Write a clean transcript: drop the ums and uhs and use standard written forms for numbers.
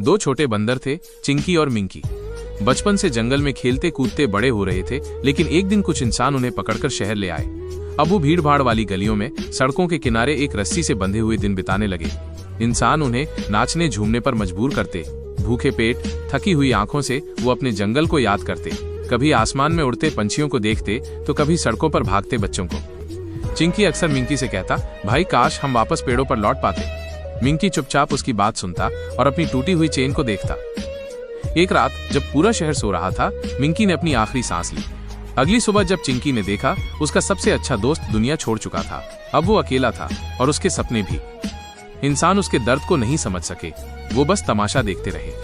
दो छोटे बंदर थे, चिंकी और मिंकी। बचपन से जंगल में खेलते कूदते बड़े हो रहे थे, लेकिन एक दिन कुछ इंसान उन्हें पकड़कर शहर ले आए। अब वो भीड़ भाड़ वाली गलियों में, सड़कों के किनारे एक रस्सी से बंधे हुए दिन बिताने लगे। इंसान उन्हें नाचने झूमने पर मजबूर करते। भूखे पेट, थकी हुई आंखों से वो अपने जंगल को याद करते। कभी आसमान में उड़ते पंछियों को देखते तो कभी सड़कों पर भागते बच्चों को। चिंकी अक्सर मिंकी से कहता, भाई काश हम वापस पेड़ों पर लौट पाते। मिंकी चुपचाप उसकी बात सुनता और अपनी टूटी हुई चेन को देखता। एक रात जब पूरा शहर सो रहा था, मिंकी ने अपनी आखिरी सांस ली। अगली सुबह जब चिंकी ने देखा, उसका सबसे अच्छा दोस्त दुनिया छोड़ चुका था। अब वो अकेला था और उसके सपने भी। इंसान उसके दर्द को नहीं समझ सके, वो बस तमाशा देखते रहे।